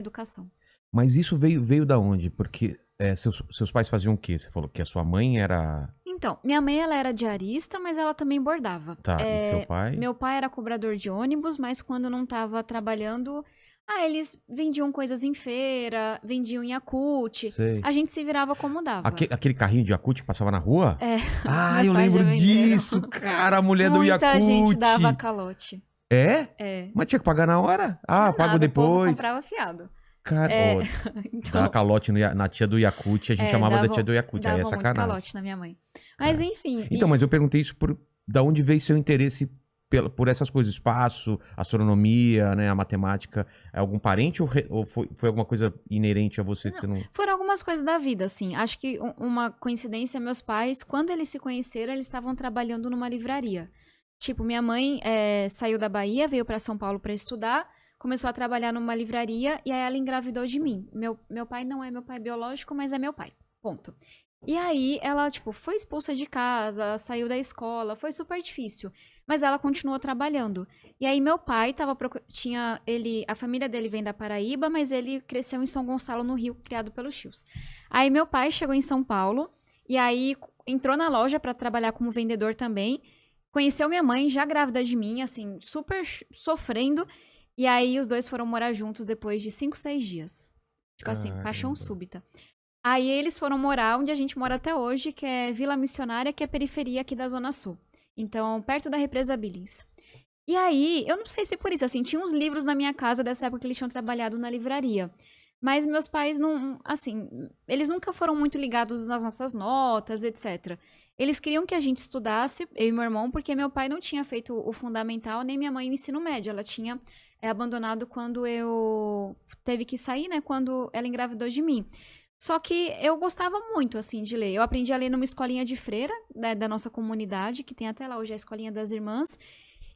educação. Mas isso veio da onde? Porque seus pais faziam o quê? Você falou que a sua mãe era... Então, minha mãe, ela era diarista, mas ela também bordava. Tá, e seu pai? Meu pai era cobrador de ônibus, mas quando não estava trabalhando, eles vendiam coisas em feira, vendiam em Yakult. Sei. A gente se virava como dava. Aquele carrinho de Yakult que passava na rua? Ah, meus eu pais já lembro venderam. disso, cara, a mulher do Yakult. Muita gente dava calote. É? Mas tinha que pagar na hora? Tinha Pago nada, depois. O povo comprava fiado. Cara, Então, dar calote na tia do Yakult, a gente chamava da tia do Yakult, aí é dava muito sacanagem. calote na minha mãe. Mas Cara. enfim. Então, mas eu perguntei isso da onde veio seu interesse por essas coisas, espaço, astronomia, né, a matemática. É algum parente ou foi alguma coisa inerente a você? Que você não... Foram algumas coisas da vida, assim. Acho que uma coincidência, meus pais, quando eles se conheceram, eles estavam trabalhando numa livraria. Tipo, minha mãe saiu da Bahia, veio para São Paulo para estudar, começou a trabalhar numa livraria e aí ela engravidou de mim. Meu pai não é meu pai biológico, mas é meu pai. Ponto. E aí ela, tipo, foi expulsa de casa, saiu da escola, foi super difícil. Mas ela continuou trabalhando. E aí meu pai a família dele vem da Paraíba, mas ele cresceu em São Gonçalo, no Rio, criado pelos tios. Aí meu pai chegou em São Paulo e aí entrou na loja para trabalhar como vendedor também. Conheceu minha mãe, já grávida de mim, assim, super sofrendo. E aí os dois foram morar juntos depois de 5, 6 dias. Tipo assim, paixão súbita. Aí eles foram morar onde a gente mora até hoje, que é Vila Missionária, que é periferia aqui da Zona Sul. Então, perto da Represa Billings. E aí, eu não sei se por isso, assim, tinha uns livros na minha casa dessa época que eles tinham trabalhado na livraria. Mas meus pais não, assim, eles nunca foram muito ligados nas nossas notas, etc. Eles queriam que a gente estudasse, eu e meu irmão, porque meu pai não tinha feito o fundamental, nem minha mãe o ensino médio. Ela tinha abandonado quando eu teve que sair, né, quando ela engravidou de mim. Só que eu gostava muito, assim, de ler. Eu aprendi a ler numa escolinha de freira, da nossa comunidade, que tem até lá hoje a Escolinha das Irmãs.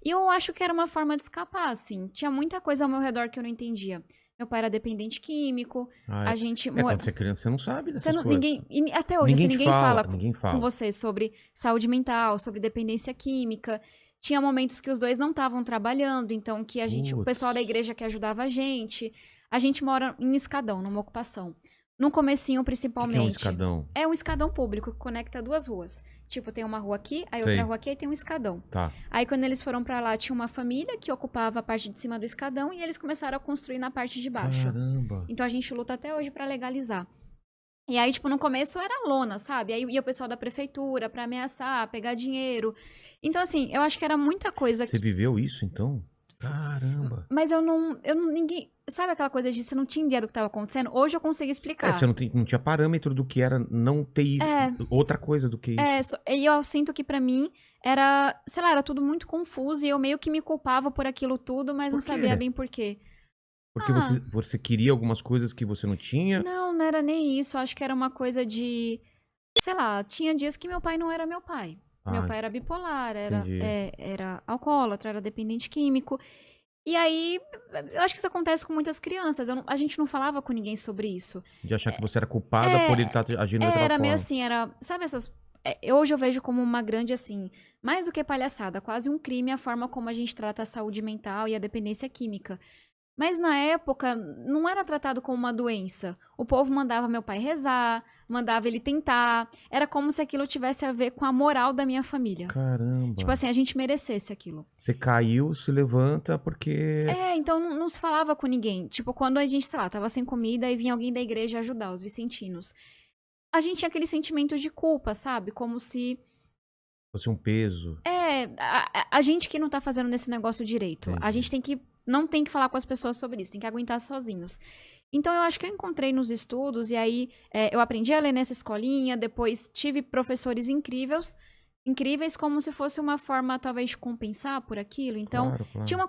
E eu acho que era uma forma de escapar, assim. Tinha muita coisa ao meu redor que eu não entendia. Meu pai era dependente químico, a gente... quando você é criança, você não sabe dessas coisas. Até hoje, ninguém fala ninguém fala com você sobre saúde mental, sobre dependência química. Tinha momentos que os dois não estavam trabalhando, então que o pessoal da igreja que ajudava a gente mora em Escadão, numa ocupação. No comecinho, principalmente. O que é um escadão? É um escadão público que conecta duas ruas. Tipo, tem uma rua aqui, aí outra rua aqui, aí tem um escadão. Tá. Aí quando eles foram pra lá, tinha uma família que ocupava a parte de cima do escadão e eles começaram a construir na parte de baixo. Caramba. Então a gente luta até hoje pra legalizar. E aí, tipo, no começo era lona, sabe? Aí ia o pessoal da prefeitura pra ameaçar, pegar dinheiro. Então, assim, eu acho que era muita coisa. Você viveu isso, então? Caramba. Mas ninguém... Sabe aquela coisa de você não tinha ideia do que estava acontecendo? Hoje eu consigo explicar. Você não tinha parâmetro do que era não ter outra coisa do que isso. E eu sinto que pra mim era, sei lá, era tudo muito confuso e eu meio que me culpava por aquilo tudo, mas não sabia bem por quê. Porque você queria algumas coisas que você não tinha? Não era nem isso. Eu acho que era uma coisa de, sei lá, tinha dias que meu pai não era meu pai. Meu pai era bipolar, era alcoólatra, era dependente químico. E aí, eu acho que isso acontece com muitas crianças. A gente não falava com ninguém sobre isso. De achar que você era culpada por ele estar agindo daquela forma. Era meio assim, sabe essas... Hoje eu vejo como uma grande, assim, mais do que palhaçada, quase um crime a forma como a gente trata a saúde mental e a dependência química. Mas na época, não era tratado como uma doença. O povo mandava meu pai rezar, mandava ele tentar. Era como se aquilo tivesse a ver com a moral da minha família. Caramba. Tipo assim, a gente merecesse aquilo. Você caiu, se levanta porque... Então não se falava com ninguém. Tipo, quando a gente, sei lá, tava sem comida e vinha alguém da igreja ajudar, os vicentinos. A gente tinha aquele sentimento de culpa, sabe? Como se... fosse um peso. A gente que não tá fazendo nesse negócio direito. Entendi. A gente não tem que falar com as pessoas sobre isso, tem que aguentar sozinhos. Então, eu acho que eu encontrei nos estudos, e aí eu aprendi a ler nessa escolinha, depois tive professores incríveis, como se fosse uma forma, talvez, de compensar por aquilo. Então, Claro. tinha uma